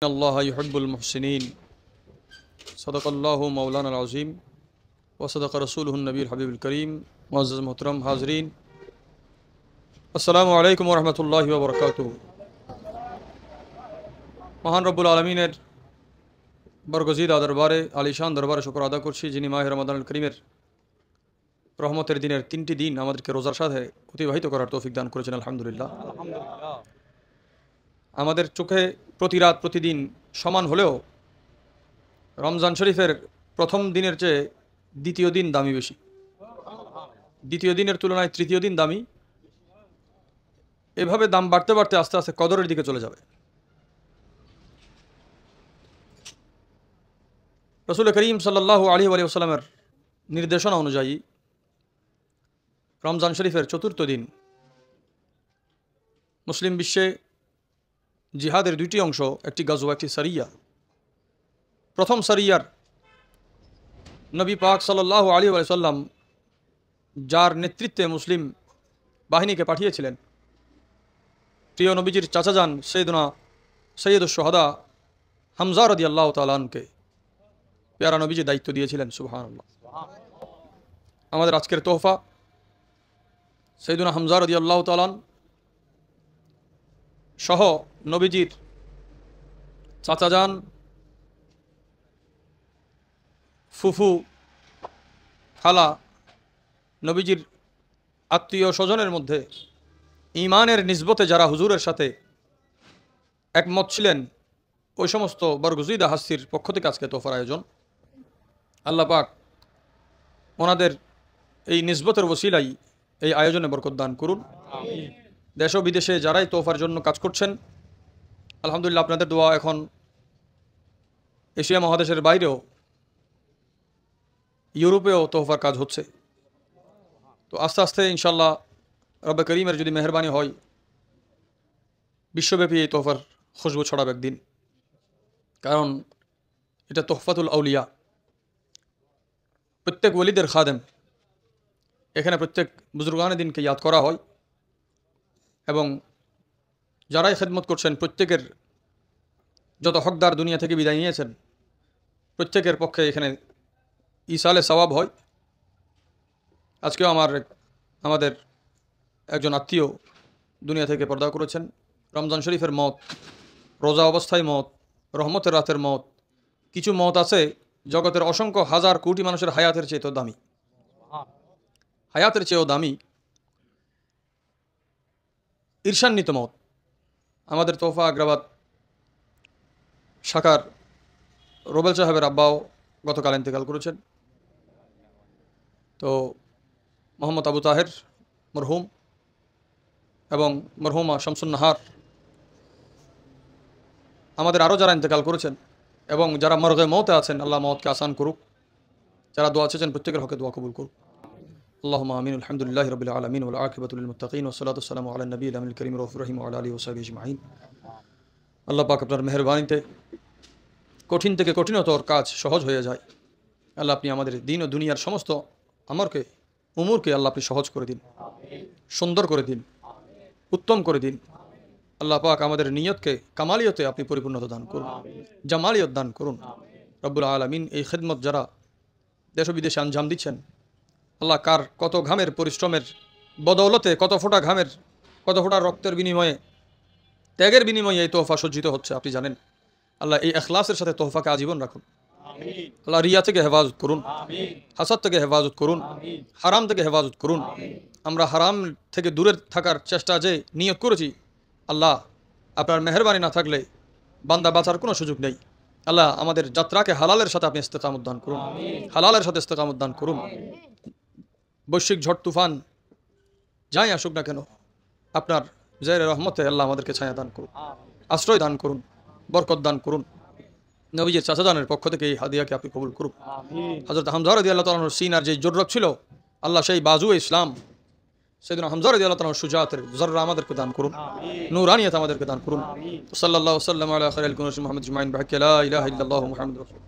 अल्लाह युहिब्बुल मुहसिनीन सदक़ल्लाहु मौलाना अज़ीम व सदक़ रसूलुहुन नबील हबीबुल करीम। मुअज़्ज़ज़ मोहतरम हाज़रीन, अस्सलामु अलैकुम व रहमतुल्लाहि व बरकातुहू। महान रब्बुल आलमीनेर बरगज़ीदा दरबारे आलिशान दरबारे शुक्र आदा करছি যিনি মাহে রমাদানুল করিমের রহমতের দিনের 3টি দিন আমাদেরকে রোজার সাথে অতিবাহিত করার তৌফিক দান করেছেন। আলহামদুলিল্লাহ। আমাদের চোখে প্রতি রাত প্রতিদিন সমান হলেও রমজান শরীফের প্রথম দিনের চেয়ে দ্বিতীয় দিন দামি বেশি, দ্বিতীয় দিনের তুলনায় তৃতীয় দিন দামি। এভাবে দাম বাড়তে বাড়তে আস্তে আস্তে কদরের দিকে চলে যাবে। রাসূল করিম সাল্লাল্লাহু আলাইহি ওয়া সাল্লামের নির্দেশনা অনুযায়ী রমজান শরীফের চতুর্থ দিন মুসলিম বিশ্বে জিহাদের দুইটি অংশ, একটি গাজওয়া, একটি সারিয়া। প্রথম সারিয়ার নবী পাক সাল্লাল্লাহু আলাইহি ওয়া সাল্লাম যার নেতৃত্বে মুসলিম বাহিনীকে পাঠিয়েছিলেন, প্রিয় নবীজির চাচাজান সৈয়দুশ শুহাদা হামজা রাদিয়াল্লাহু তাআলা আনহুকে প্যারা নবীজি দায়িত্ব দিয়েছিলেন। সুবহানাল্লাহ। আমাদের আজকের তোহফা সৈয়দুনা হামজা রাদিয়াল্লাহু তাআলা সহ নবীজির চাচাজান, ফুফু, খালা, নবীজির আত্মীয় স্বজনের মধ্যে ঈমানের নিসবতে যারা হুজুরের সাথে একমত ছিলেন, ওই সমস্ত বরগুজিদা হাস্তির পক্ষ থেকে আজকে তোফার আয়োজন। আল্লাহ পাক ওনাদের এই নিসবতের ওসিলাই এই আয়োজনে বরকত দান করুন। দেশ ও বিদেশে যারাই তোফার জন্য কাজ করছেন, আলহামদুলিল্লাহ আপনাদের দোয়া এখন এশিয়া মহাদেশের বাইরেও, ইউরোপেও তোহফার কাজ হচ্ছে। তো আস্তে আস্তে ইনশাল্লাহ রব্বে করিমের যদি মেহরবানি হয়, বিশ্বব্যাপী এই তোহফার খুশবু ছড়াবে একদিন। কারণ এটা তোহফাতুল আউলিয়া, প্রত্যেক ওলিদের খাদেম। এখানে প্রত্যেক বুজুর্গানে দিনকে ইয়াদ করা হয় এবং যারাই খেদমত করছেন প্রত্যেকের যত হকদার দুনিয়া থেকে বিদায় নিয়েছেন, প্রত্যেকের পক্ষে এখানে ইসালে সওয়াব হয়। আজকেও আমাদের একজন আত্মীয় দুনিয়া থেকে পর্দা করেছেন। রমজান শরীফের মত, রোজা অবস্থায় মত, রহমতের রাতের মত। কিছু মত আছে জগতের অসংখ্য হাজার কোটি মানুষের হায়াতের চেয়েও দামি, হায়াতের চেয়েও দামি, ঈর্ষান্বিত মত। আমাদের তোহফা আগ্রাবাদ শাখার রোবেল সাহেবের আব্বাও গতকাল ইন্তেকাল করেছেন। তো মোহাম্মদ আবু তাহের মরহুম এবং মরহুমা শামসুন নাহার, আমাদের আরও যারা ইন্তেকাল করেছেন এবং যারা মরগে মৌতে আছেন, আল্লাহ মৌতকে আসান করুক। যারা দোয়া চেয়েছেন প্রত্যেকের হকে দোয়া কবুল করুক। আল্লাহুম্মা আমিন। আলহামদুলিল্লাহি রাব্বিল আলামিন ওয়াল আকিবাতু লিল মুত্তাকিন ওয়া সলাতু ওয়াসসালামু আলা নবিয়িল আমিনিল কারীম রাউফুর রহিম ওয়া আলা আলিহি ওয়া সাহবিহি আজমাইন। আল্লাহ পাক আপনার মেহেরবানিতে কঠিন থেকে কঠিনতর কাজ সহজ হয়ে যায়। আল্লাহ আপনি আমাদের দিন ও দুনিয়ার সমস্ত উমুরকে আল্লাহ আপনি সহজ করে দিন, সুন্দর করে দিন, উত্তম করে দিন। আল্লাহ পাক আমাদের নিয়তকে কামালিয়তে আপনি পরিপূর্ণতা দান করুন, জামালিয়ত দান করুন। রব্বুল আলামিন এই খিদমত যারা দেশ ও বিদেশে আঞ্জাম দিচ্ছেন, আল্লাহ কার কত ঘামের পরিশ্রমের বদৌলতে, কত ফোঁটা ঘামের, কত ফোঁটা রক্তের বিনিময়ে, ত্যাগের বিনিময়ে এই তোহফা সজ্জিত হচ্ছে আপনি জানেন। আল্লাহ এই এখলাসের সাথে তোহফাকে আজীবন রাখুন। আল্লাহ রিয়া থেকে হেফাজত করুন, হাসাদ থেকে হেফাজত করুন, হারাম থেকে হেফাজত করুন। আমরা হারাম থেকে দূরে থাকার চেষ্টা যে নিয়ত করেছি, আল্লাহ আপনার মেহরবানি না থাকলে বান্দা বাঁচার কোনো সুযোগ নেই। আল্লাহ আমাদের যাত্রাকে হালালের সাথে আপনি ইস্তেকামত দান করুন, হালালের সাথে ইস্তেকামত দান করুন। বৈশ্বিক ঝড় তুফান যাই আসুক না কেন, আপনার জের রহমতে আল্লাহ আমাদেরকে ছায়া দান করুন, আশ্রয় দান করুন, বরকত দান করুন। নবীজির চাচাজানের পক্ষ থেকে এই হাদিয়াকে আপনি কবুল করুন। হযরত হামজা রাদিয়াল্লাহু তাআলা আনহুর সিনার যে জোররক ছিল, আল্লাহ সেই বাজু ইসলাম সাইয়েদনা হামজা রাদিয়াল্লাহু তাআলা শুজাআতের যররা আমাদেরকে দান করুন, নূরানিয়ত আমাদেরকে দান করুন। সাল্লাল্লাহু সাল্লাম আলা খায়রিল কুনুস মুহাম্মদ আজমাইন বিহাক্কি লা ইলাহা ইল্লাল্লাহু মুহাম্মাদুর রাসূলুল্লাহ।